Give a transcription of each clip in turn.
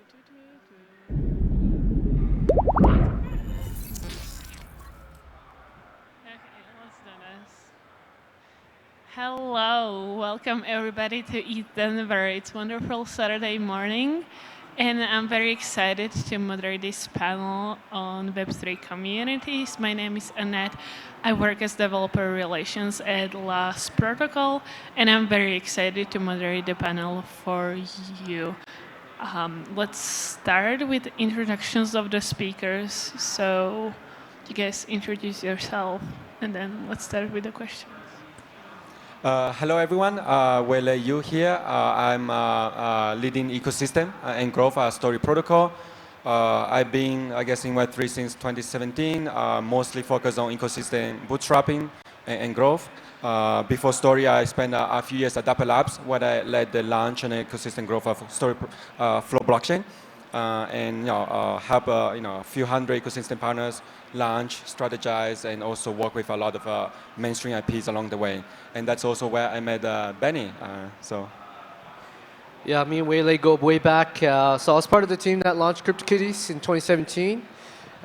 let's do this. Hello, welcome everybody to ETHDenver. It's wonderful Saturday morning, and I'm very excited to moderate this panel on Web3 communities. My name is Annette. I work as developer relations at Last Protocol, and I'm very excited to moderate the panel for you. Let's start with introductions of the speakers. So you guys introduce yourself, and then let's start with the questions. Hello, everyone. Weilei Yu here. I'm leading ecosystem and growth Story Protocol. I've been, I guess, in Web3 since 2017, mostly focused on ecosystem bootstrapping and growth. Before Story, I spent a few years at Dapper Labs, where I led the launch and ecosystem growth of Story Flow blockchain, and help a few hundred ecosystem partners launch, strategize, and also work with a lot of mainstream IPs along the way. And that's also where I met Benny. Yeah, me and Weilei go way back. So I was part of the team that launched CryptoKitties in 2017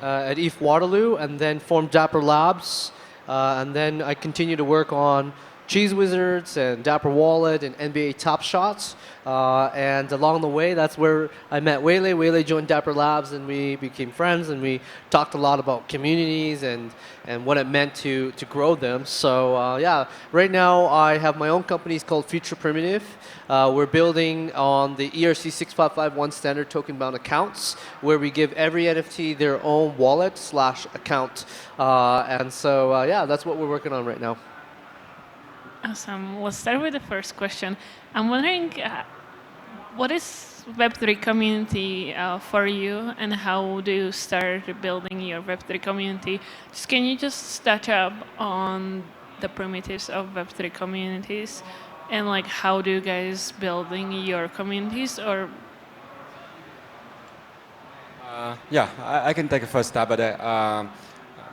at ETH Waterloo, and then formed Dapper Labs. And then I continued to work on Cheese Wizards and Dapper Wallet and NBA Top Shots. And along the way, that's where I met Weilei. Weilei joined Dapper Labs, and we became friends, and we talked a lot about communities and what it meant to grow them. So yeah, right now I have my own company. It's called Future Primitive. We're building on the ERC 6551 standard token-bound accounts, where we give every NFT their own wallet/account. And so yeah, that's what we're working on right now. Awesome. Let's start with the first question. I'm wondering, what is Web3 community for you, and how do you start building your Web3 community? Can you just touch up on the primitives of Web3 communities, and like how do you guys building your communities? Or Yeah, I can take a first stab at it.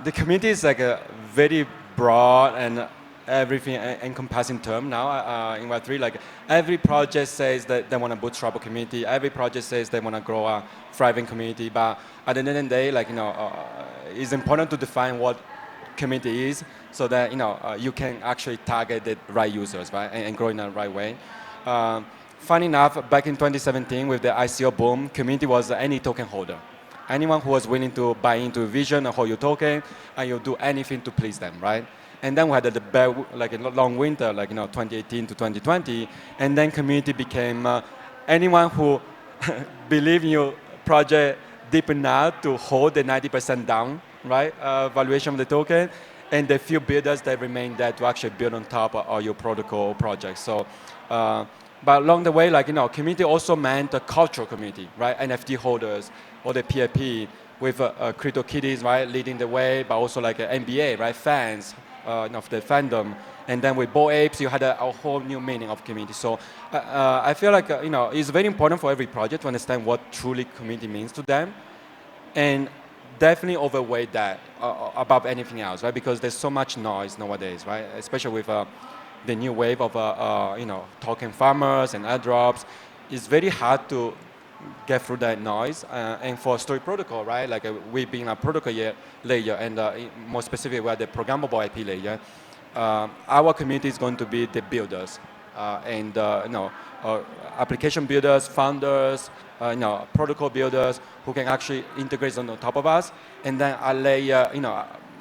The community is like a very broad and everything encompassing term now in Web3. Like every project says that they want to bootstrap a community. Every project says they want to grow a thriving community. But at the end of the day, like it's important to define what community is, so that you can actually target the right users, right, and grow in the right way. Funny enough, back in 2017 with the ICO boom, community was any token holder. Anyone who was willing to buy into a vision and hold your token, and you do anything to please them, right? And then we had the long winter, 2018 to 2020, and then community became anyone who believe in your project deep enough to hold the 90% down, right, valuation of the token, and the few builders that remain there to actually build on top of your protocol project. So, but along the way, community also meant a cultural community, right? NFT holders or the PIP with CryptoKitties, right, leading the way, but also like NBA, right, fans of the fandom. And then with Bored Apes, you had a whole new meaning of community. So I feel like it's very important for every project to understand what truly community means to them, and definitely overweight that above anything else, right? Because there's so much noise nowadays, right? Especially with the new wave of token farmers and airdrops. It's very hard to get through that noise. And for Story Protocol, right? Like we being a protocol layer, and more specifically, we're the programmable IP layer. Our community is going to be the builders and application builders, founders, protocol builders who can actually integrate on the top of us, and then a layer,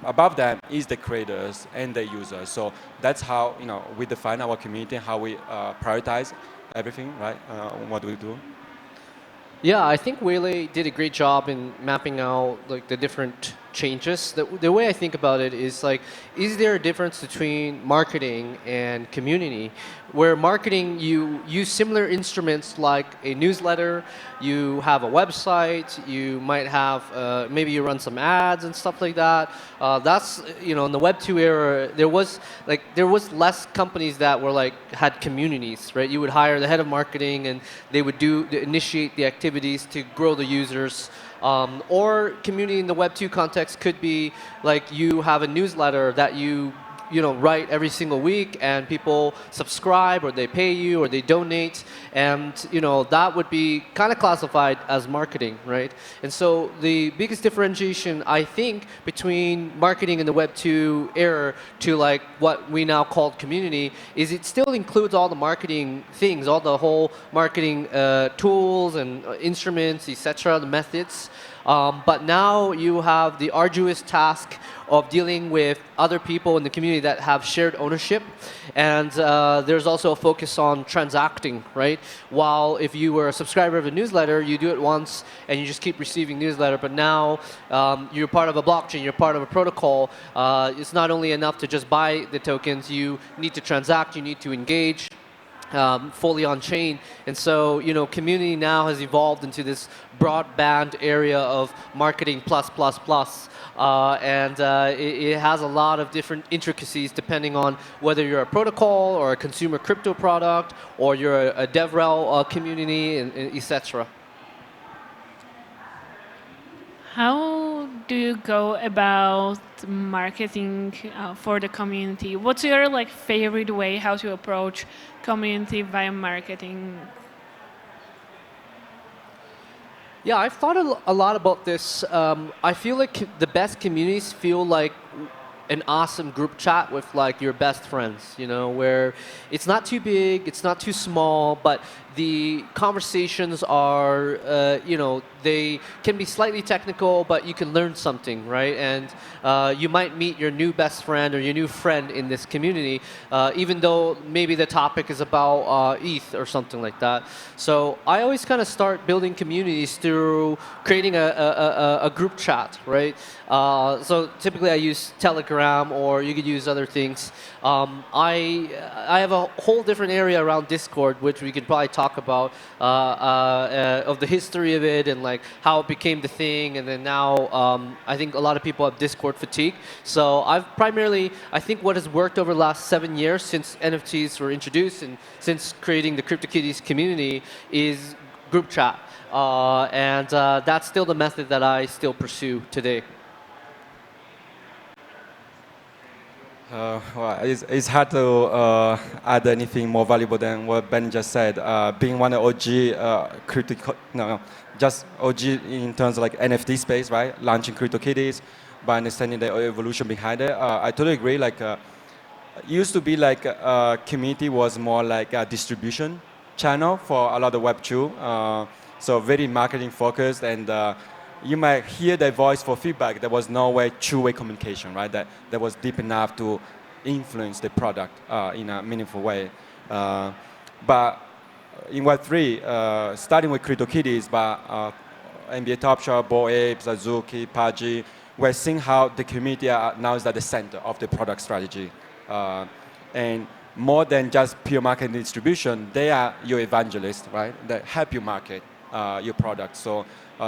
above them is the creators and the users. So that's how we define our community, how we prioritize everything, right? What do we do? Yeah, I think Weilei did a great job in mapping out like the different changes. The way I think about it is like, is there a difference between marketing and community? Where marketing, you use similar instruments like a newsletter, you have a website, you might have, maybe you run some ads and stuff like that. That's, in the Web2 era, there was less companies that were had communities, right? You would hire the head of marketing and they would initiate the activities to grow the users. Or community in the Web2 context could be like you have a newsletter that you write every single week and people subscribe or they pay you or they donate, and that would be kind of classified as marketing, right? And so the biggest differentiation I think between marketing in the Web 2 era to like what we now call community is it still includes all the marketing things, all the whole marketing tools and instruments, etc., the methods. But now you have the arduous task of dealing with other people in the community that have shared ownership. And there's also a focus on transacting, right? While if you were a subscriber of a newsletter, you do it once and you just keep receiving newsletter. But now you're part of a blockchain, you're part of a protocol. It's not only enough to just buy the tokens, you need to transact, you need to engage. Fully on chain, and so community now has evolved into this broadband area of marketing plus plus plus, and it has a lot of different intricacies depending on whether you're a protocol or a consumer crypto product or you're a DevRel community, and etc. How do you go about marketing for the community? What's your favorite way how to approach community via marketing? Yeah, I've thought a lot about this. I feel like the best communities feel like an awesome group chat with your best friends, where it's not too big, it's not too small, but the conversations are, they can be slightly technical, but you can learn something, right? And you might meet your new best friend or your new friend in this community, even though maybe the topic is about ETH or something like that. So I always kind of start building communities through creating a group chat, right? So typically I use Telegram, or you could use other things. I have a whole different area around Discord, which we could probably talk about, of the history of it and how it became the thing. And then now I think a lot of people have Discord fatigue. So I've primarily, I think what has worked over the last 7 years since NFTs were introduced and since creating the CryptoKitties community is group chat. And that's still the method that I still pursue today. Well, it's hard to add anything more valuable than what Ben just said. Being one of OG just OG in terms of NFT space, right? Launching CryptoKitties, by understanding the evolution behind it. I totally agree. It used to be community was more like a distribution channel for a lot of Web2. So very marketing focused, and you might hear their voice for feedback. There was no way two-way communication, right? That was deep enough to influence the product in a meaningful way. But in Web3, starting with CryptoKitties, but NBA Top Shot, Bored Apes, Azuki, Pudgy, we're seeing how the community now is at the center of the product strategy. And more than just pure marketing distribution, they are your evangelists, right? That help you market your product. So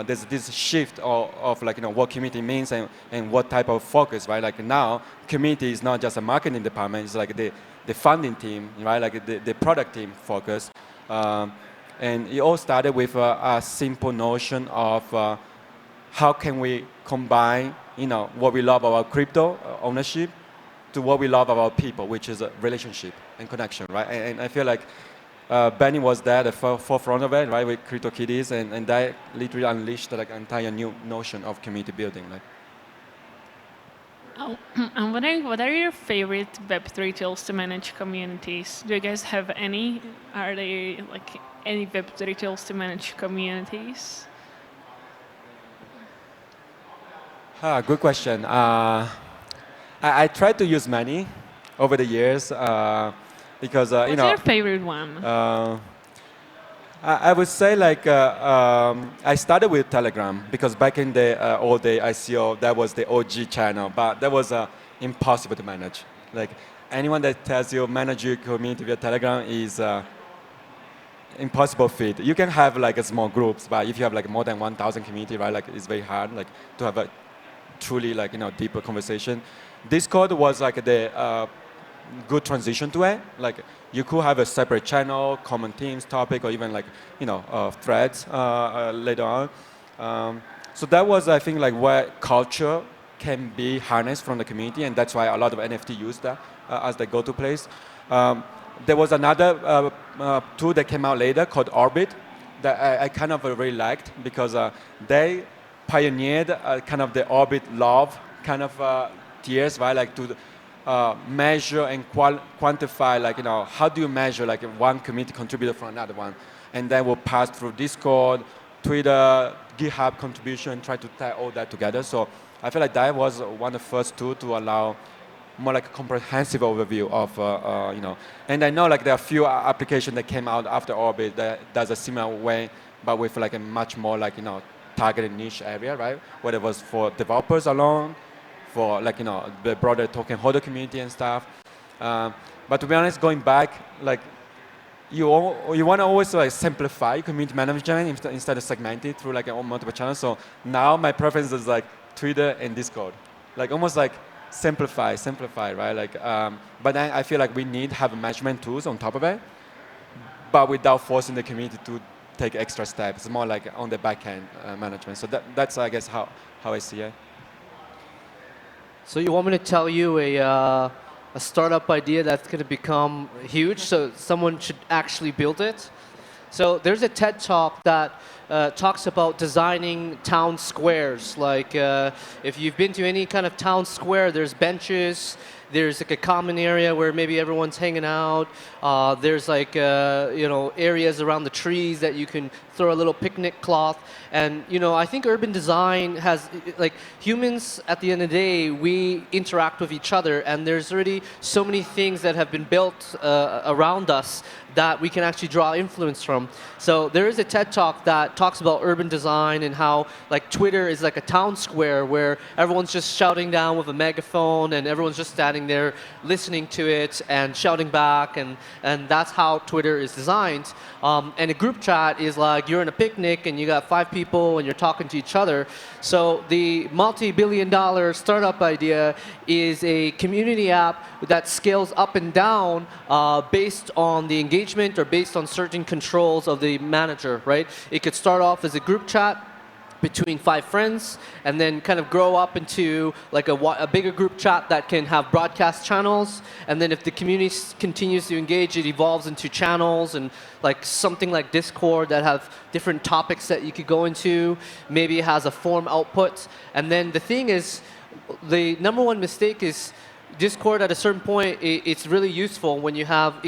there's this shift of what community means and what type of focus, right? Now, community is not just a marketing department, it's the funding team, right? The product team focus. And it all started with a simple notion of how can we combine, what we love about crypto ownership to what we love about people, which is a relationship and connection, right? And I feel like Benny was there, the forefront of it, right, with CryptoKitties, and that literally unleashed an entire new notion of community building. Oh, I'm wondering, what are your favorite Web3 tools to manage communities? Do you guys have any? Are there any Web3 tools to manage communities? Good question. I tried to use many over the years. Because what's your favorite one? I would say I started with Telegram because back in the old day ICO that was the OG channel, but that was impossible to manage. Anyone that tells you manage your community via Telegram is impossible feat. You can have small groups, but if you have more than 1,000 community, right, it's very hard to have a truly deeper conversation. Discord was the good transition to it. You could have a separate channel, common themes, topic, or even threads later on. So that was, I think, where culture can be harnessed from the community, and that's why a lot of NFT use that as the go-to place. There was another tool that came out later called Orbit that I kind of really liked because they pioneered kind of the Orbit love kind of tiers, right? Like to measure and quantify, like, how do you measure like one community contributor from another one? And then we'll pass through Discord, Twitter, GitHub contribution, try to tie all that together. So I feel like that was one of the first tools to allow more like a comprehensive overview of, and I know like there are a few applications that came out after Orbit that does a similar way, but with like a much more like, targeted niche area, right? Whether it was for developers alone, for like, the broader token holder community and stuff. But to be honest, going back, like, you want to always like simplify community management instead of segmenting through like multiple channels. So now my preference is like Twitter and Discord, like almost like simplify, right? Like, but then I feel like we need to have management tools on top of it, but without forcing the community to take extra steps. It's more like on the back end management. So that's I guess how I see it. So you want me to tell you a startup idea that's going to become huge, so someone should actually build it? So there's a TED Talk that talks about designing town squares. Like if you've been to any kind of town square, there's benches, there's like a common area where maybe everyone's hanging out. There's like areas around the trees that you can throw a little picnic cloth. And I think urban design has, like, humans at the end of the day, we interact with each other, and there's already so many things that have been built around us that we can actually draw influence from. So there is a TED Talk that talks about urban design and how like Twitter is like a town square where everyone's just shouting down with a megaphone and everyone's just standing there listening to it and shouting back, and that's how Twitter is designed. And a group chat is like you're in a picnic and you got 5 people and you're talking to each other. So the multi-billion-dollar startup idea is a community app that scales up and down based on the engagement or based on certain controls of the manager, right? It could start off as a group chat between 5 friends and then kind of grow up into like a bigger group chat that can have broadcast channels, and then if the community continues to engage, it evolves into channels and like something like Discord that have different topics that you could go into. Maybe it has a form output. And then the thing is, the number one mistake is Discord at a certain point, it's really useful when you have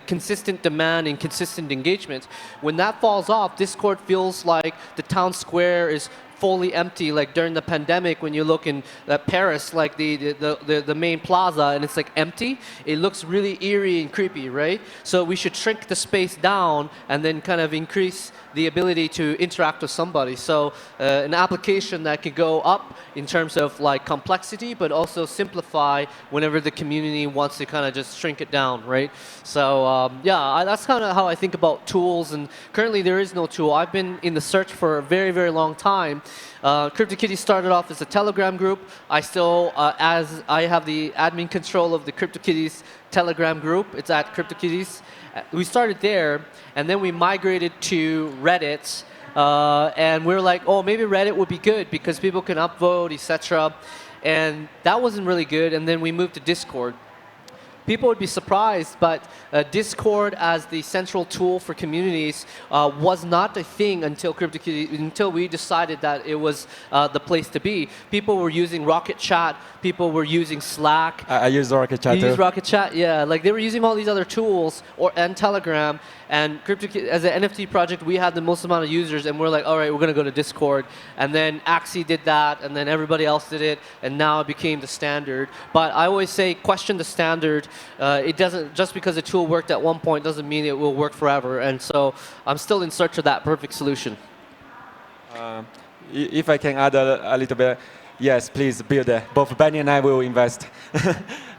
consistent demand and consistent engagement. When that falls off, Discord feels like the town square is fully empty. Like during the pandemic, when you look in Paris, like the main plaza, and it's like empty, it looks really eerie and creepy, right? So we should shrink the space down and then kind of increase the ability to interact with somebody. So an application that could go up in terms of like complexity, but also simplify whenever the community wants to kind of just shrink it down, right? So yeah, that's kind of how I think about tools. And currently there is no tool. I've been in the search for a very, very long time. CryptoKitties started off as a Telegram group. I still, as I have the admin control of the CryptoKitties Telegram group. It's at CryptoKitties. We started there, and then we migrated to Reddit. And we were like, oh, maybe Reddit would be good because people can upvote, etc. And that wasn't really good. And then we moved to Discord. People would be surprised, but Discord as the central tool for communities was not a thing until CryptoKitties, until we decided that it was the place to be. People were using Rocket Chat. People were using Slack. I use Rocket Chat too. You use Rocket Chat, yeah. Like they were using all these other tools and Telegram. And CryptoKitties, as an NFT project, we had the most amount of users, and we're like, all right, we're going to go to Discord. And then Axie did that, and then everybody else did it, and now it became the standard. But I always say, question the standard. It doesn't, just because a tool worked at one point doesn't mean it will work forever. And so I'm still in search of that perfect solution. If I can add a little bit, yes, please build it. Both Benny and I will invest.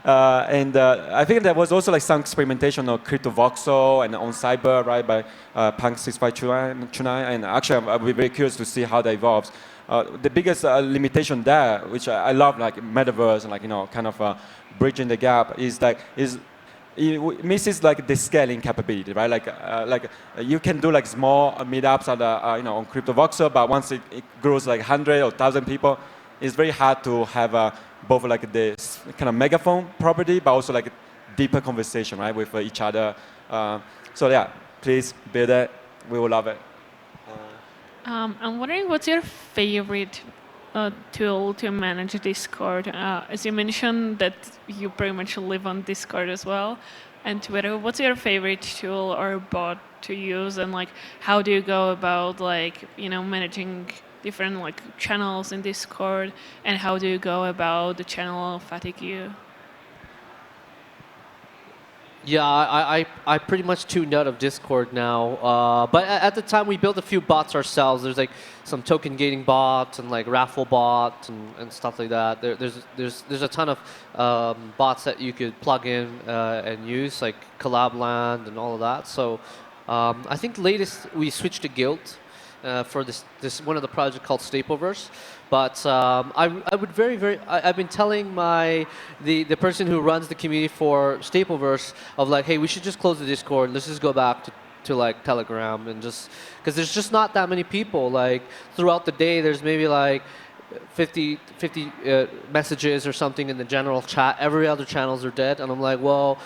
And I think there was also like some experimentation of CryptoVoxel and on Cyber, right, by Punk6529. And actually, I'll be very curious to see how that evolves. The biggest limitation there, which I love, like metaverse and like kind of bridging the gap, is that it misses like the scaling capability, right? Like you can do like small meetups at on CryptoVoxel, but once it grows like 100 or 1,000 people, it's very hard to have both like the kind of megaphone property, but also like deeper conversation, right, with each other. So yeah, please build it. We will love it. I'm wondering what's your favorite tool to manage Discord? As you mentioned that you pretty much live on Discord as well, and Twitter. What's your favorite tool or bot to use, and like how do you go about like managing different like channels in Discord, and how do you go about the channel fatigue? Yeah, I pretty much tuned out of Discord now. But at the time, we built a few bots ourselves. There's like some token gating bots and like raffle bots and stuff like that. There's a ton of bots that you could plug in and use, like Collab Land and all of that. So I think latest we switched to Guild for this one of the projects called Stapleverse. But I would I've been telling the person who runs the community for Stapleverse of like, hey, we should just close the Discord. Let's just go back to like Telegram and just because there's just not that many people. Like throughout the day, there's maybe like 50 messages or something in the general chat. Every other channels are dead, and I'm like, well,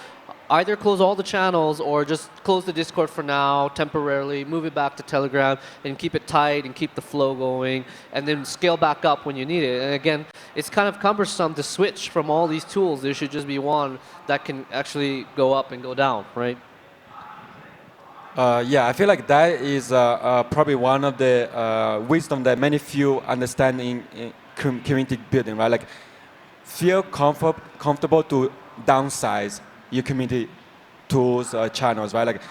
either close all the channels or just close the Discord for now, temporarily, move it back to Telegram, and keep it tight and keep the flow going, and then scale back up when you need it. And again, it's kind of cumbersome to switch from all these tools. There should just be one that can actually go up and go down, right? Yeah, I feel like that is probably one of the wisdom that many few understand in community building, right? Like, feel comfortable to downsize your community tools, channels, right? Like,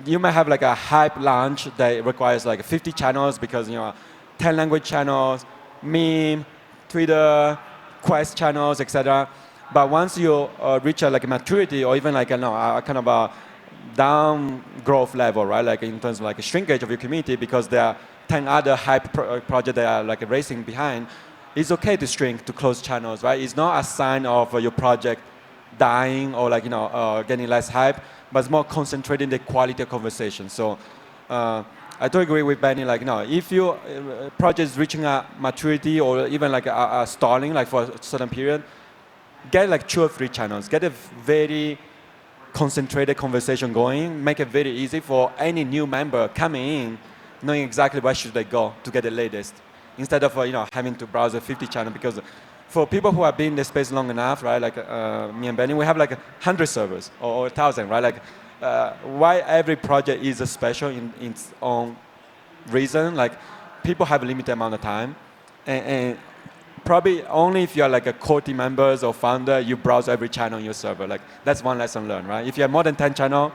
you might have like a hype launch that requires like 50 channels because 10 language channels, meme, Twitter, Quest channels, etc. But once you reach like a maturity or even like a kind of a down growth level, right? Like in terms of like a shrinkage of your community because there are 10 other hype projects that are like racing behind, it's okay to shrink, to close channels, right? It's not a sign of your project dying or like getting less hype, but it's more concentrating the quality of conversation. So I do agree with Benny. Like if your project is reaching a maturity or even like a stalling, like for a certain period, get like 2 or 3 channels. Get a very concentrated conversation going. Make it very easy for any new member coming in, knowing exactly where should they go to get the latest, instead of having to browse a 50 channel because. For people who have been in the space long enough, right, like me and Benny, we have like 100 servers or 1,000, right? Like, why every project is special in its own reason. Like, people have a limited amount of time, and probably only if you're like a core team members or founder, you browse every channel on your server. Like, that's one lesson learned, right? If you have more than 10 channels,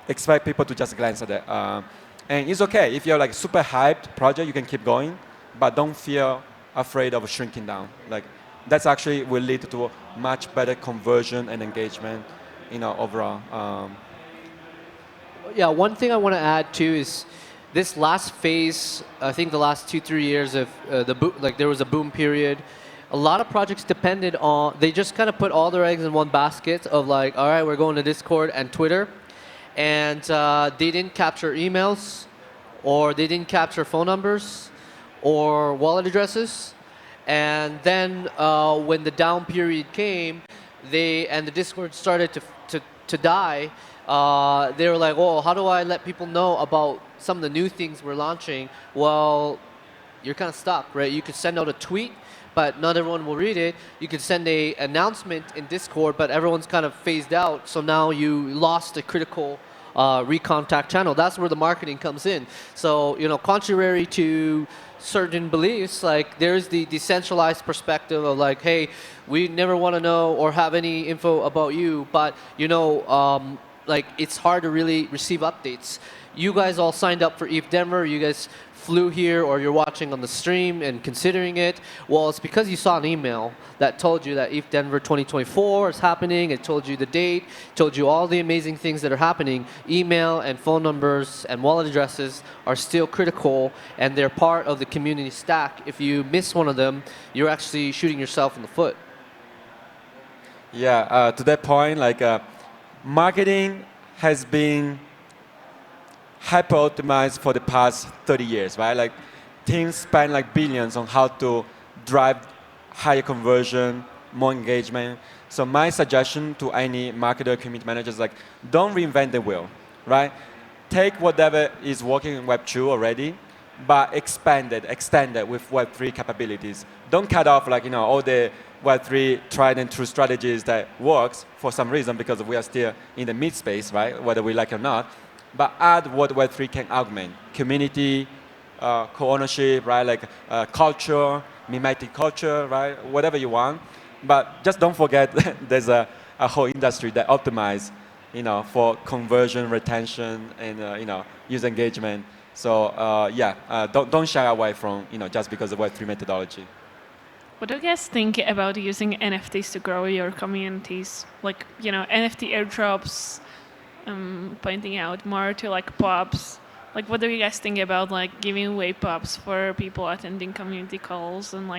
expect people to just glance at it. And it's okay if you're like super hyped project, you can keep going, but don't feel afraid of shrinking down. Like that's actually will lead to a much better conversion and engagement, overall. Yeah, one thing I want to add too is this last phase. I think the last 2-3 years of there was a boom period. A lot of projects depended on. They just kind of put all their eggs in one basket of like, all right, we're going to Discord and Twitter, and they didn't capture emails, or they didn't capture phone numbers, or wallet addresses, and then when the down period came, the Discord started to die. They were like, "Oh, how do I let people know about some of the new things we're launching?" Well, you're kind of stuck, right? You could send out a tweet, but not everyone will read it. You could send a announcement in Discord, but everyone's kind of phased out. So now you lost a critical recontact channel. That's where the marketing comes in. So contrary to certain beliefs, like there's the decentralized perspective of like, hey, we never want to know or have any info about you, but like it's hard to really receive updates. You guys all signed up for ETHDenver. You guys flew here, or you're watching on the stream and considering it. Well, it's because you saw an email that told you that ETHDenver 2024 is happening. It told you the date, told you all the amazing things that are happening. Email and phone numbers and wallet addresses are still critical, and they're part of the community stack. If you miss one of them, you're actually shooting yourself in the foot. Yeah, to that point, like marketing has been hyper-optimized for the past 30 years, right? Like teams spend like billions on how to drive higher conversion, more engagement. So my suggestion to any marketer, community managers, like, don't reinvent the wheel, right? Take whatever is working in Web2 already, but expand it, extend it with Web3 capabilities. Don't cut off all the Web3 tried and true strategies that works for some reason because we are still in the mid space, right? Whether we like it or not. But add what Web3 can augment: community, co-ownership, right? Culture, mimetic culture, right? Whatever you want. But just don't forget there's a whole industry that optimize, for conversion, retention, and user engagement. So don't shy away from just because of Web3 methodology. What do you guys think about using NFTs to grow your communities? NFT airdrops, pointing out more to pops. What do you guys think about giving away pops for people attending community calls, and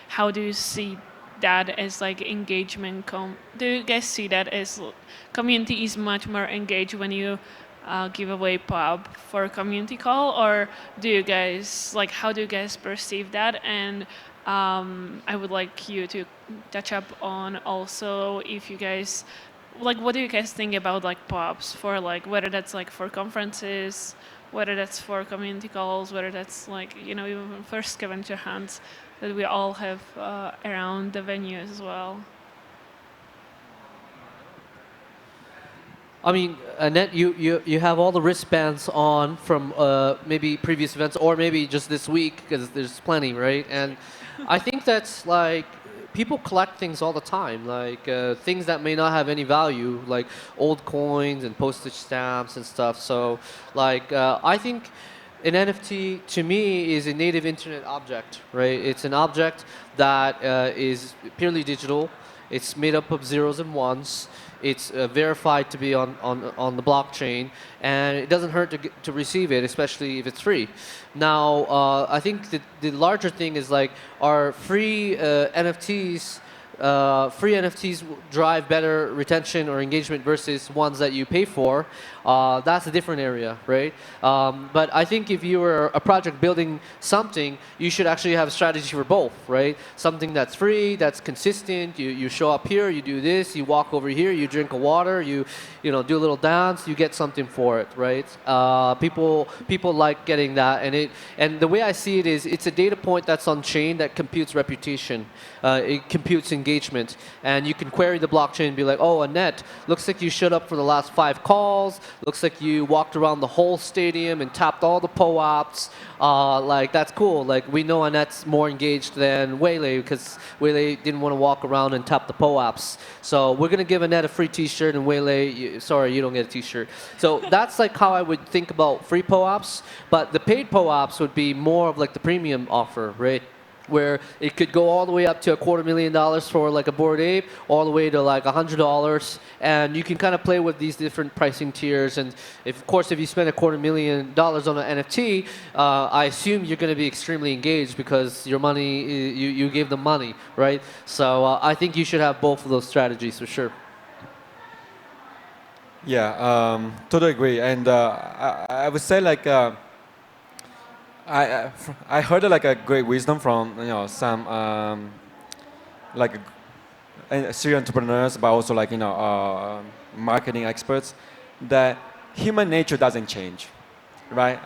how do you see that as engagement? Do you guys see that as community is much more engaged when you give away pop for a community call, or do you guys how do you guys perceive that? And I would like you to touch up on also if you guys what do you guys think about pops for whether that's for conferences, whether that's for community calls, whether that's even for scavenger hunts that we all have around the venue as well. I mean, Annette, you have all the wristbands on from maybe previous events or maybe just this week because there's plenty, right? And I think that's people collect things all the time, things that may not have any value, like old coins and postage stamps and stuff. So I think an NFT to me is a native internet object, right? It's an object that is purely digital. It's made up of zeros and ones. It's verified to be on the blockchain, and it doesn't hurt to receive it, especially if it's free. Now, I think the larger thing is our free NFTs. Free NFTs drive better retention or engagement versus ones that you pay for. That's a different area, right? But I think if you were a project building something, you should actually have a strategy for both, right? Something that's free, that's consistent. You show up here, you do this, you walk over here, you drink a water, you do a little dance, you get something for it, right? People like getting that, and the way I see it is it's a data point that's on chain that computes reputation. It computes engagement, and you can query the blockchain and be like, oh, Annette, looks like you showed up for the last 5 calls. Looks like you walked around the whole stadium and tapped all the Popups. That's cool. We know Annette's more engaged than Weilei because Weilei didn't want to walk around and tap the Popups. So we're going to give Annette a free T-shirt, and Weilei, sorry, you don't get a T-shirt. So that's how I would think about free Popups. But the paid Popups would be more of the premium offer, right? Where it could go all the way up to $250,000 for a Bored Ape, all the way to $100, and you can kind of play with these different pricing tiers. And of course, if you spend $250,000 on an NFT, I assume you're going to be extremely engaged because your money, you gave them money, right? So I think you should have both of those strategies for sure. Yeah, totally agree. And I would say I heard a great wisdom from some serial entrepreneurs, but also marketing experts, that human nature doesn't change, right?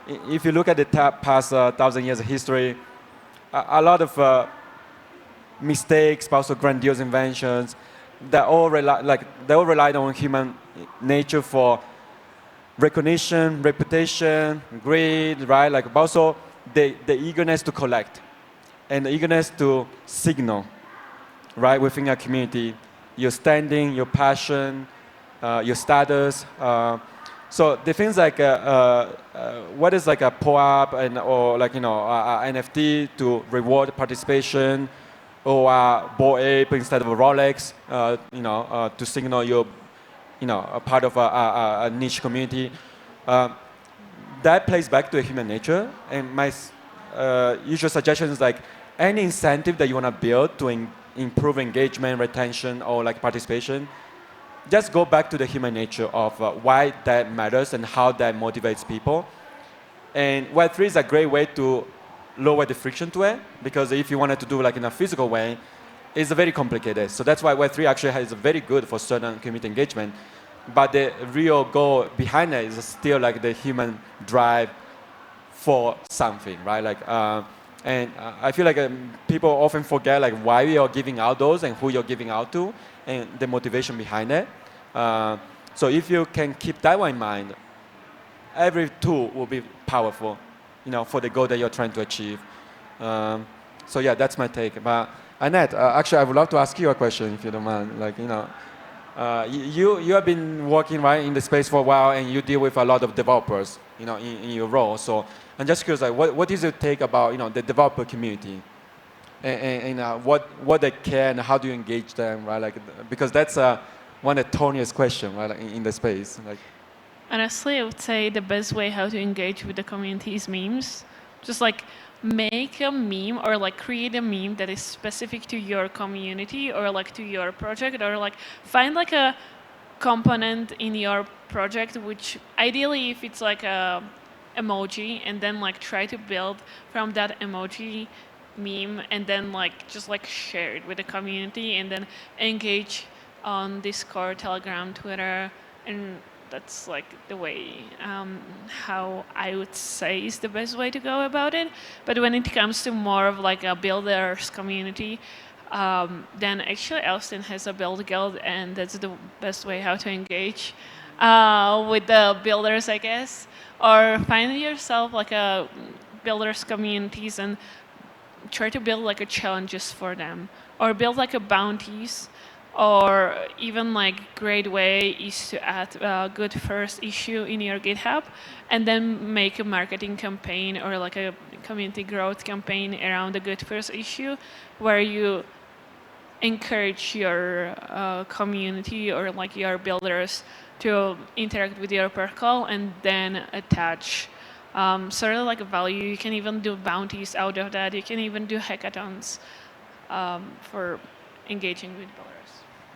If you look at the past 1,000 years of history, a lot of mistakes, but also grandiose inventions, they all relied on human nature for recognition, reputation, greed, right? But also the eagerness to collect and the eagerness to signal, right, within a community, your standing, your passion, your status. So the things what is a POAP or NFT to reward participation, or a Bored Ape instead of a Rolex, to signal your a part of a niche community. That plays back to human nature. And my usual suggestion is any incentive that you want to build to improve engagement, retention, or participation, just go back to the human nature of why that matters and how that motivates people. And Web3 is a great way to lower the friction to it, because if you wanted to do like in a physical way, it's very complicated. So that's why Web3 actually is very good for certain community engagement. But the real goal behind it is still like the human drive for something, right? Like, and I feel like people often forget like why you're giving out those and who you're giving out to, and the motivation behind it. So if you can keep that one in mind, every tool will be powerful, for the goal that you're trying to achieve. So yeah, that's my take. But Annette, actually, I would love to ask you a question if you don't mind. Like, you have been working right in the space for a while, and you deal with a lot of developers, in your role. So I'm just curious, like, what is your take about, the developer community, and what they care and how do you engage them, right? Like, because that's one of Tony's question, right, like, in the space, like. Honestly, I would say the best way how to engage with the community is memes. Just like make a meme or like create a meme that is specific to your community or like to your project, or like find like a component in your project, which ideally if it's like a emoji, and then like try to build from that emoji meme, and then like just like share it with the community, and then engage on Discord, Telegram, Twitter, and that's like the way how I would say is the best way to go about it. But when it comes to more of like a builders community, then actually Austin has a build guild, and that's the best way how to engage with the builders, I guess. Or find yourself like a builders communities and try to build like a challenges for them, or build like a bounties. Or even like great way is to add a good first issue in your GitHub, and then make a marketing campaign or like a community growth campaign around the good first issue, where you encourage your community or like your builders to interact with your protocol, and then attach sort of like a value. You can even do bounties out of that. You can even do hackathons for engaging with builders.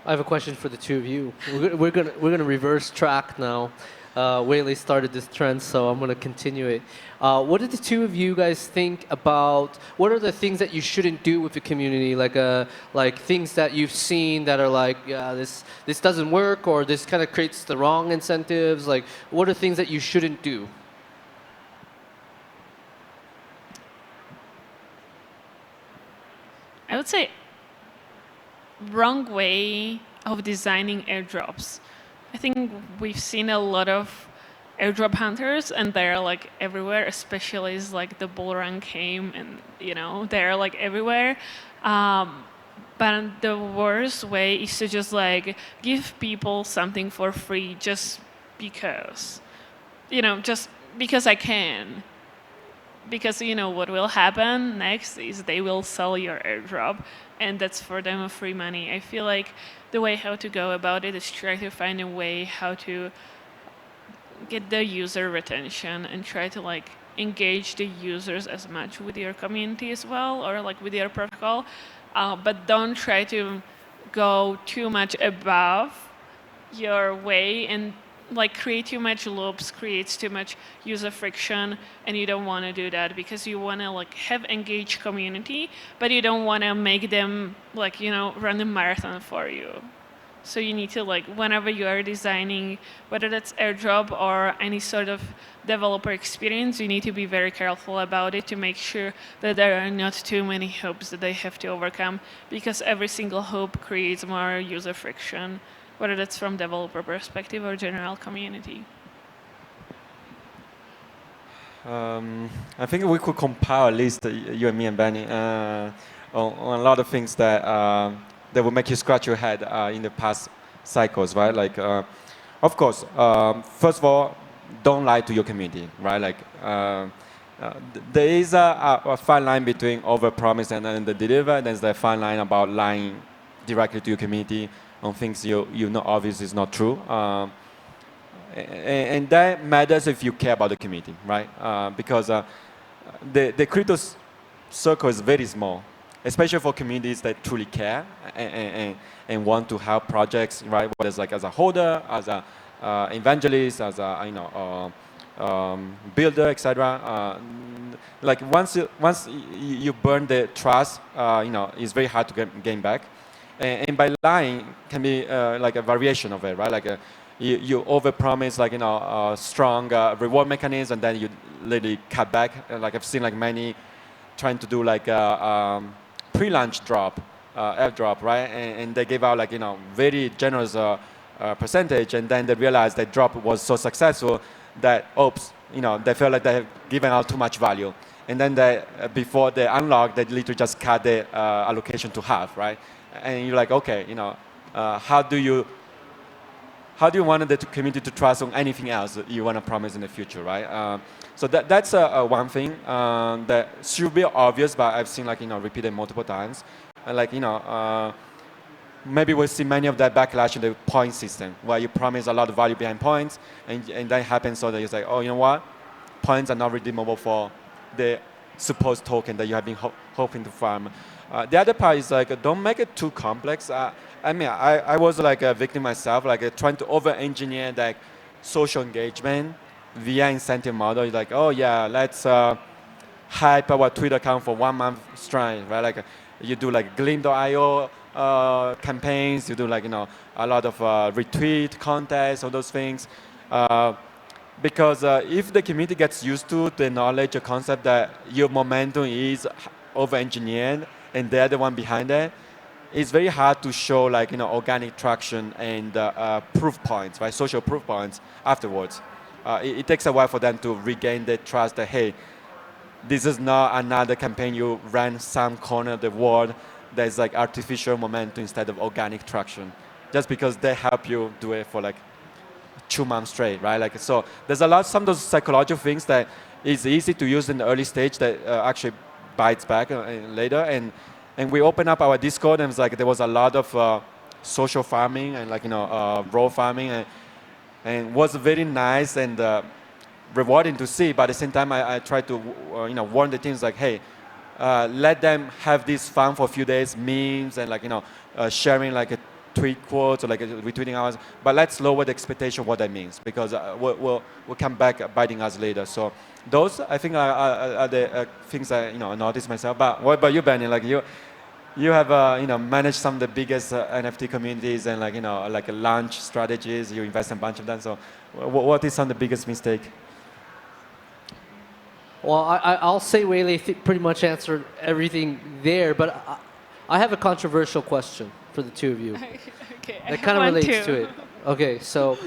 I have a question for the two of you. We're gonna reverse track now. Weilei started this trend, so I'm gonna continue it. What did the two of you guys think about? What are the things that you shouldn't do with the community? Like things that you've seen that are like, yeah, this doesn't work, or this kind of creates the wrong incentives. Like, what are things that you shouldn't do? I would say wrong way of designing airdrops. I think we've seen a lot of Airdrop Hunters, and they're like everywhere, especially as like the bull run came, and they're like everywhere. But the worst way is to just like give people something for free just because, just because I can. Because what will happen next is they will sell your airdrop, and that's for them free money. I feel like the way how to go about it is try to find a way how to get the user retention and try to like engage the users as much with your community as well, or like with your protocol, but don't try to go too much above your way and like create too much loops, creates too much user friction, and you don't want to do that because you want to like have engaged community, but you don't want to make them like run a marathon for you. So you need to like whenever you are designing, whether that's airdrop or any sort of developer experience, you need to be very careful about it to make sure that there are not too many hoops that they have to overcome, because every single hoop creates more user friction, whether that's from developer perspective or general community. I think we could compile at least you and me and Benny on a lot of things that that will make you scratch your head in the past cycles, right? Like, of course, first of all, don't lie to your community, right? Like, there is a fine line between overpromise and the deliver. There's the fine line about lying directly to your community on things you know obviously is not true, and that matters if you care about the community, right? Because the crypto circle is very small, especially for communities that truly care and want to help projects, right? Whether it's like as a holder, as a evangelist, as a builder, etc. Like once you burn the trust, it's very hard to gain back. And by lying can be like a variation of it, right? Like you overpromise like strong reward mechanism, and then you literally cut back. Like I've seen like many trying to do like a pre-launch drop, airdrop, right? And they gave out like very generous percentage, and then they realized that drop was so successful that oops, they felt like they have given out too much value. And then they, before they unlock, they literally just cut the allocation to half, right? And you're like, okay, how do you want the community to trust on anything else that you want to promise in the future, right? So that's one thing that should be obvious, but I've seen like repeated multiple times. Like maybe we'll see many of that backlash in the point system, where you promise a lot of value behind points, and that happens so that you say, oh, you know what? Points are not redeemable for the supposed token that you have been hoping to farm. The other part is like, don't make it too complex. I mean, I was like a victim myself, like trying to over-engineer like social engagement via incentive model. It's like, oh yeah, let's hype our Twitter account for 1 month straight, right? Like you do like Gleam.io campaigns, you do like a lot of retweet contests, all those things. Because if the community gets used to the knowledge or concept that your momentum is over-engineered and they're the one behind it, it's very hard to show like organic traction and proof points, right? Social proof points afterwards. It takes a while for them to regain the trust that hey, this is not another campaign you ran some corner of the world. There's like artificial momentum instead of organic traction, just because they help you do it for like 2 months straight, right? Like so, there's some of those psychological things that is easy to use in the early stage that actually bites back later. And we opened up our Discord, and it's like there was a lot of social farming and like role farming, and was very nice and rewarding to see. But at the same time, I tried to warn the teams like, hey, let them have this fun for a few days, memes and like sharing like a tweet quotes or like retweeting hours. But let's lower the expectation of what that means, because we'll come back biting us later. So those I think are the things I noticed myself. But what about you, Benny? Like you have managed some of the biggest NFT communities and like launch strategies. You invest in a bunch of them. So what is some of the biggest mistake? Well, I'll say Weilei pretty much answered everything there, but I have a controversial question for the two of you. Okay, That kind of relates to it. Okay, so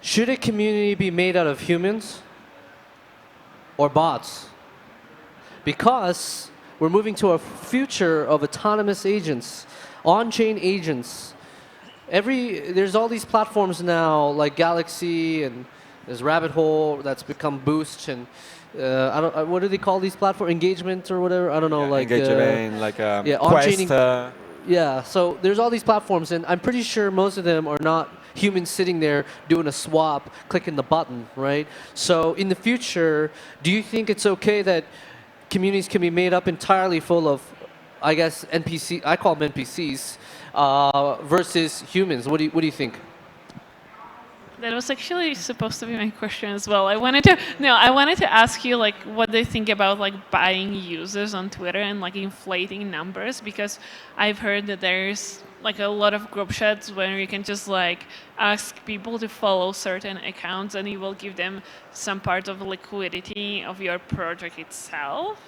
should a community be made out of humans or bots? Because we're moving to a future of autonomous agents, on-chain agents. There's all these platforms now, like Galaxy, and there's Rabbit Hole that's become Boost, and what do they call these platforms? Engagement or whatever? I don't know. Yeah, like engagement, like on-chain. Quest. Yeah, so there's all these platforms, and I'm pretty sure most of them are not humans sitting there doing a swap, clicking the button, right? So in the future, do you think it's okay that communities can be made up entirely full of, I guess, I call them NPCs, versus humans? What do you think? That was actually supposed to be my question as well. I wanted to ask you like what do you think about like buying users on Twitter and like inflating numbers, because I've heard that there's like a lot of group chats where you can just like ask people to follow certain accounts and you will give them some part of liquidity of your project itself.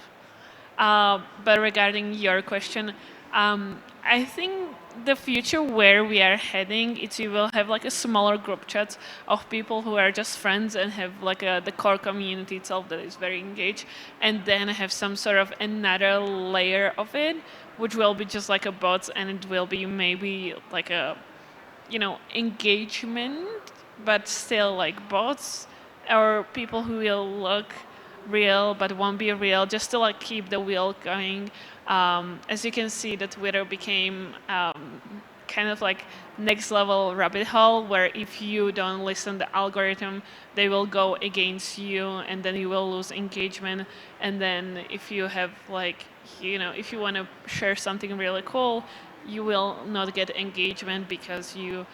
But regarding your question, I think the future where we are heading is we will have like a smaller group chats of people who are just friends and have like the core community itself that is very engaged, and then have some sort of another layer of it, which will be just like a bot, and it will be maybe like a engagement, but still like bots, or people who will look real but won't be real, just to like keep the wheel going. As you can see, the Twitter became kind of like next level rabbit hole, where if you don't listen to the algorithm, they will go against you, and then you will lose engagement. And then if you have like, if you want to share something really cool, you will not get engagement because you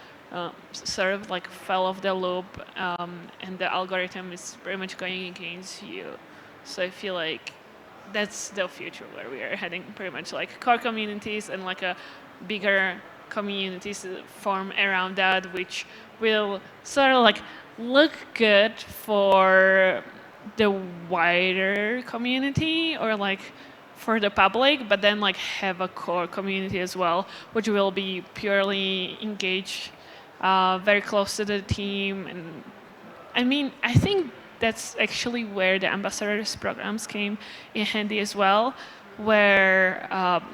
sort of like fell off the loop, and the algorithm is pretty much going against you. So I feel like that's the future where we are heading, pretty much like core communities and like a bigger communities form around that, which will sort of like look good for the wider community or like for the public, but then like have a core community as well, which will be purely engaged, very close to the team. And I mean, I think that's actually where the ambassadors programs came in handy as well, where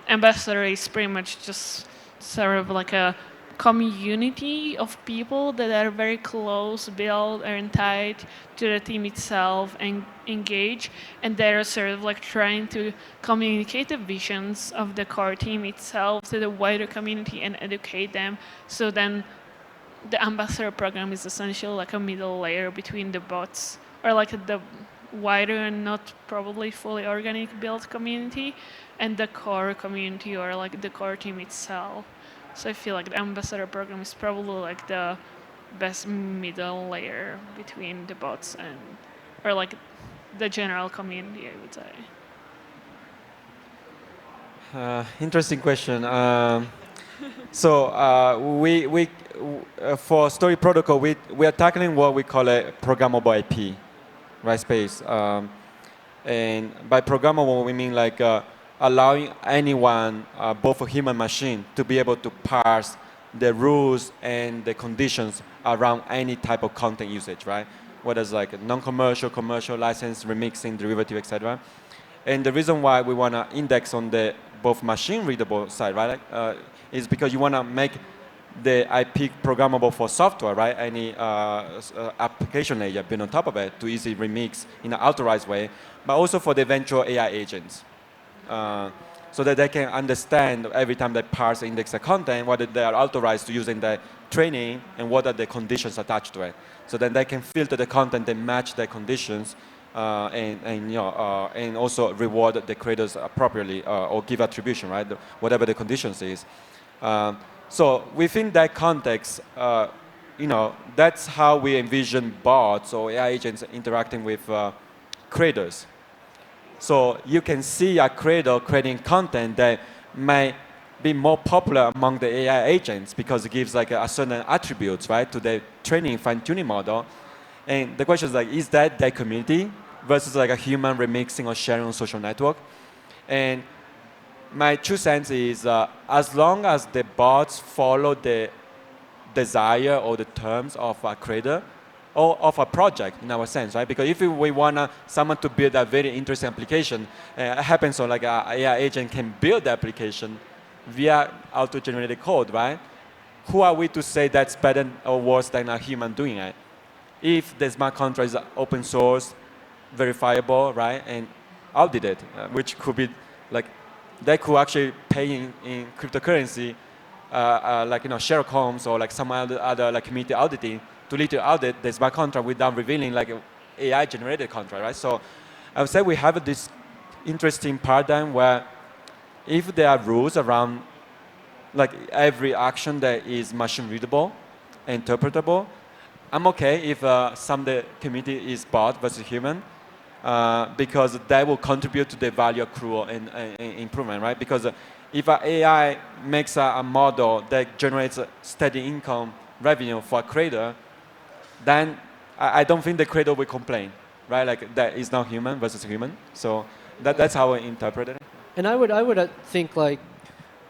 ambassador is pretty much just sort of like a community of people that are very close, built and tied to the team itself and engage, and they're sort of like trying to communicate the visions of the core team itself to the wider community and educate them. So then the ambassador program is essentially like a middle layer between the bots or like the wider and not probably fully organic built community and the core community or like the core team itself. So I feel like the ambassador program is probably like the best middle layer between the bots and, or like the general community, I would say. Interesting question. For Story Protocol, we are tackling what we call a programmable IP, right space. And by programmable, we mean like allowing anyone, both a human and machine, to be able to parse the rules and the conditions around any type of content usage, right? Whether it's like non-commercial, commercial, license, remixing, derivative, etc. And the reason why we want to index on the both machine readable side, right, is because you want to make the IP programmable for software, right? Any application layer built on top of it to easily remix in an authorized way, but also for the eventual AI agents. So that they can understand every time they parse or index the content, whether they are authorized to use in the training and what are the conditions attached to it. So then they can filter the content that match their conditions and also reward the creators appropriately or give attribution, right? Whatever the conditions is. So within that context, that's how we envision bots or AI agents interacting with creators. So you can see a creator creating content that may be more popular among the AI agents because it gives like a certain attributes, right, to the training fine-tuning model. And the question is like, is that their community versus like a human remixing or sharing on social network? And my true sense is as long as the bots follow the desire or the terms of a creator, or of a project in our sense, right? Because if we want someone to build a very interesting application, it happens so like an AI agent can build the application via auto-generated code, right? Who are we to say that's better or worse than a human doing it? If the smart contract is open source, verifiable, right, and audited, which could be like, they could actually pay in cryptocurrency, like Sherlock Holmes or like some other like community auditing, to literally audit the smart contract without revealing like an AI-generated contract, right? So I would say we have this interesting paradigm where if there are rules around like every action that is machine readable, interpretable, I'm okay if some of the community is bot versus human, because that will contribute to the value accrual and improvement, right? Because if an AI makes a model that generates a steady income revenue for a creator, then I don't think the creator will complain, right? Like that is not human versus human. So that's how I interpret it. And I would think like,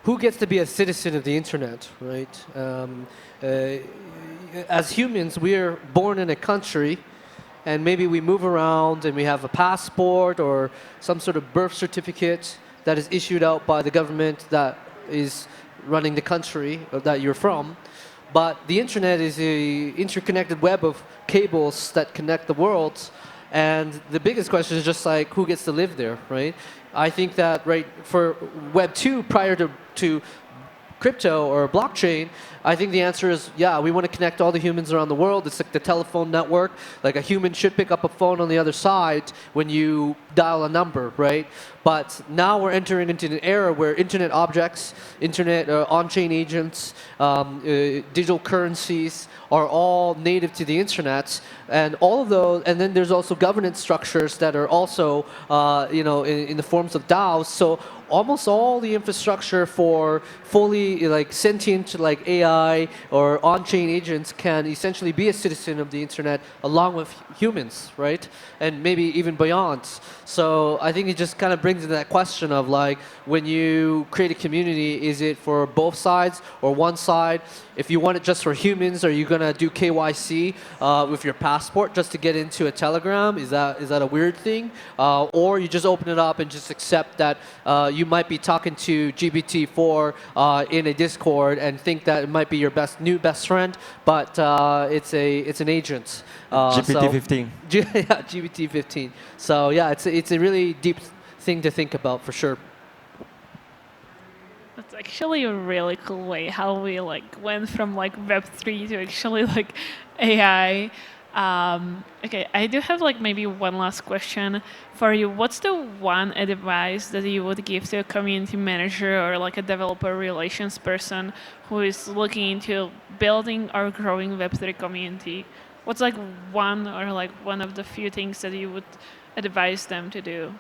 who gets to be a citizen of the internet, right? As humans, we're born in a country, and maybe we move around and we have a passport or some sort of birth certificate that is issued out by the government that is running the country that you're from. But the internet is an interconnected web of cables that connect the world. And the biggest question is just like, who gets to live there, right? I think that, right, for Web 2, prior to crypto or blockchain, I think the answer is, yeah, we want to connect all the humans around the world. It's like the telephone network. Like a human should pick up a phone on the other side when you dial a number, right? But now we're entering into an era where internet objects, internet on-chain agents, digital currencies are all native to the internet, and all of those. And then there's also governance structures that are also, in the forms of DAOs. So almost all the infrastructure for fully like sentient like AI or on-chain agents can essentially be a citizen of the internet along with humans, right? And maybe even beyond. So I think it just kind of brings in that question of like, when you create a community, is it for both sides or one side? If you want it just for humans, are you gonna do KYC with your passport just to get into a Telegram? Is that a weird thing? Or you just open it up and just accept that you might be talking to GPT-4 in a Discord and think that it might be your new best friend, but it's an agent. GPT-15. Yeah, GPT-15. So yeah, it's a really deep thing to think about for sure. That's actually a really cool way how we like went from like Web3 to actually like AI. Okay, I do have like maybe one last question for you. What's the one advice that you would give to a community manager or like a developer relations person who is looking into building or growing Web3 community? What's like one of the few things that you would advise them to do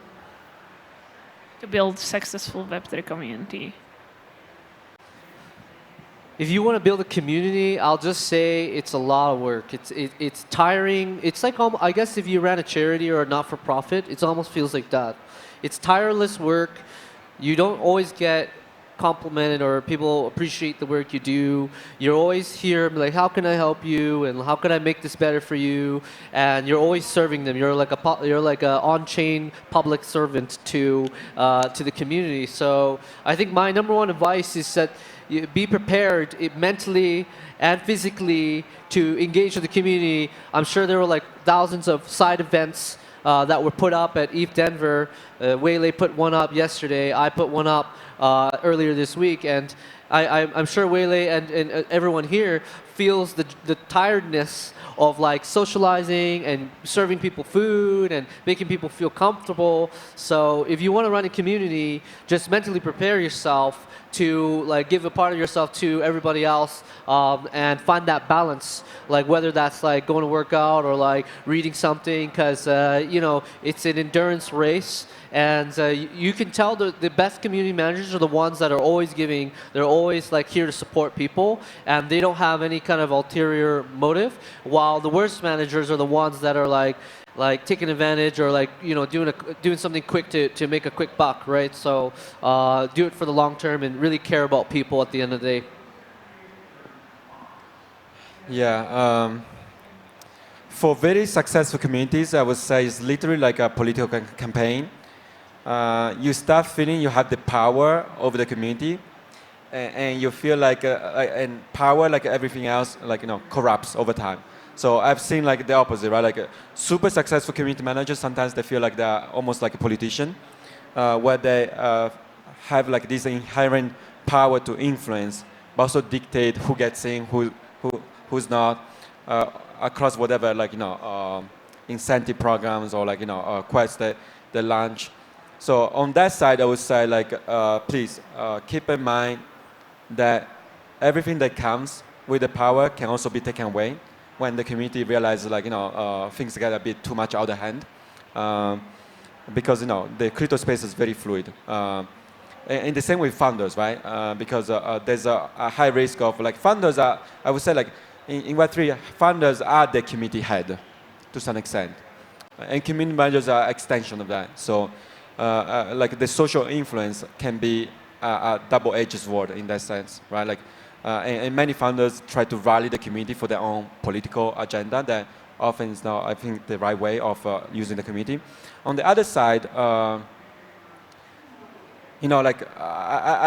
to build successful Web3 community? If you want to build a community, I'll just say it's a lot of work. It's tiring. It's like, I guess if you ran a charity or a not-for-profit, it almost feels like that. It's tireless work. You don't always get complimented or people appreciate the work you do. You're always here like, how can I help you and how can I make this better for you? And you're always serving them. You're like a on-chain public servant to the community. So I think my number one advice is that you be prepared mentally and physically to engage with the community. I'm sure there were like thousands of side events that were put up at ETHDenver. Weilei put one up yesterday. I put one up earlier this week, and I'm sure Weilei and everyone here feels the tiredness of like socializing and serving people food and making people feel comfortable. So if you want to run a community, just mentally prepare yourself to like give a part of yourself to everybody else and find that balance, like whether that's like going to work out or like reading something, because it's an endurance race. And you can tell the best community managers are the ones that are always giving. They're always like here to support people, and they don't have any kind of ulterior motive. While the worst managers are the ones that are like taking advantage or like doing something quick to make a quick buck, right? So do it for the long term and really care about people at the end of the day. Yeah. For very successful communities, I would say it's literally like a political campaign. You start feeling you have the power over the community, and you feel like and power, like everything else, like corrupts over time. So I've seen like the opposite, right? Like super successful community managers, sometimes they feel like they're almost like a politician, where they have like this inherent power to influence, but also dictate who gets in, who's not, across whatever incentive programs or quests that they launch. So on that side, I would say like please keep in mind that everything that comes with the power can also be taken away when the community realizes things get a bit too much out of hand, because the crypto space is very fluid. And the same with founders, right? Because there's a high risk of founders are, I would say in Web3, founders are the community head to some extent, and community managers are extension of that. So the social influence can be a double-edged sword in that sense, right? And many founders try to rally the community for their own political agenda that often is not, I think, the right way of using the community. On the other side, I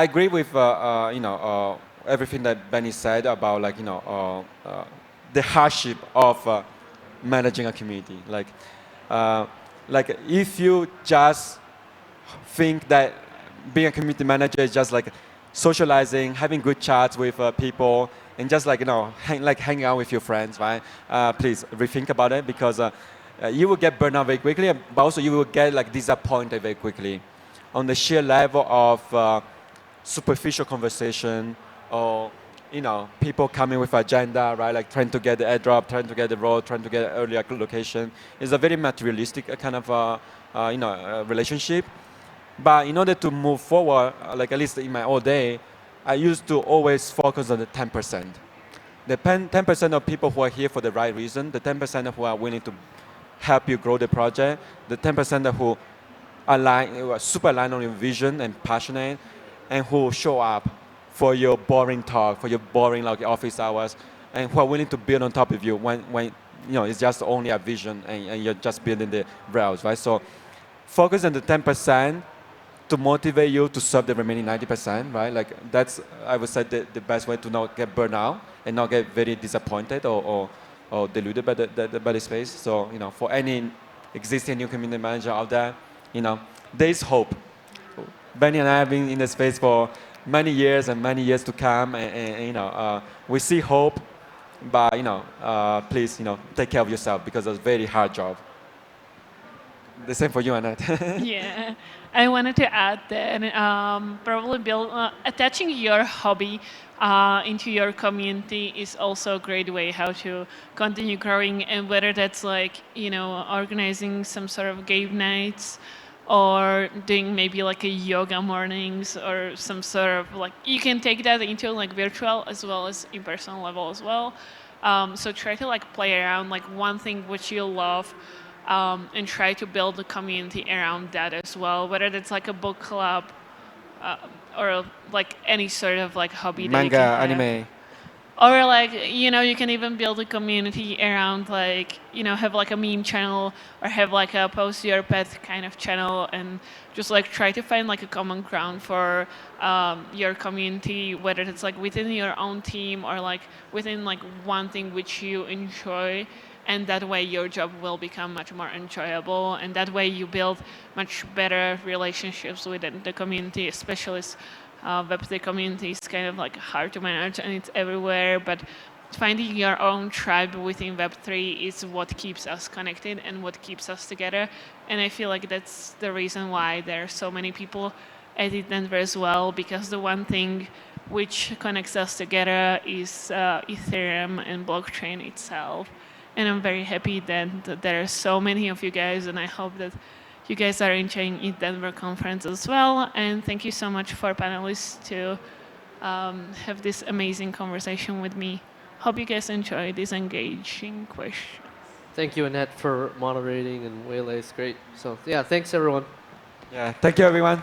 agree with everything that Benny said about the hardship of managing a community. If you just think that being a community manager is just socializing, having good chats with people, and just like hang out with your friends, right? Please rethink about it because you will get burned out very quickly, but also you will get like disappointed very quickly on the sheer level of superficial conversation or people coming with agenda, right? Like trying to get the airdrop, trying to get the road, trying to get early location. It's a very materialistic kind of relationship. But in order to move forward, like at least in my old day, I used to always focus on the 10%. The 10% of people who are here for the right reason, the 10% who are willing to help you grow the project, the 10% who are super aligned on your vision and passionate, and who show up for your boring talk, for your boring like office hours, and who are willing to build on top of you when it's just only a vision and you're just building the rails, right? So focus on the 10% to motivate you to serve the remaining 90%, right? Like that's, I would say, the best way to not get burned out and not get very disappointed or deluded by the space. So, for any existing new community manager out there, there's hope. Benny and I have been in the space for many years and many years to come, and we see hope, but please, take care of yourself because it's a very hard job. The same for you, Annette. Yeah, I wanted to add that probably attaching your hobby into your community is also a great way how to continue growing, and whether that's like organizing some sort of game nights or doing maybe like a yoga mornings or some sort of like, you can take that into like virtual as well as in-person level as well. So try to like play around like one thing which you love. And try to build a community around that as well, whether that's like a book club or like any sort of like hobby that you Manga, can have. anime. Or like, you can even build a community around like, have like a meme channel or have like a post your pet kind of channel, and just like try to find like a common ground for your community, whether it's like within your own team or like within like one thing which you enjoy. And that way your job will become much more enjoyable, and that way you build much better relationships within the community, especially as Web3 community is kind of like hard to manage and it's everywhere, but finding your own tribe within Web3 is what keeps us connected and what keeps us together. And I feel like that's the reason why there are so many people at ETHDenver as well, because the one thing which connects us together is Ethereum and blockchain itself. And I'm very happy that there are so many of you guys, and I hope that you guys are enjoying ETHDenver conference as well. And thank you so much for panelists to have this amazing conversation with me. Hope you guys enjoy this engaging question. Thank you, Annette, for moderating, and Weilei is great. So yeah, thanks everyone. Yeah, thank you everyone.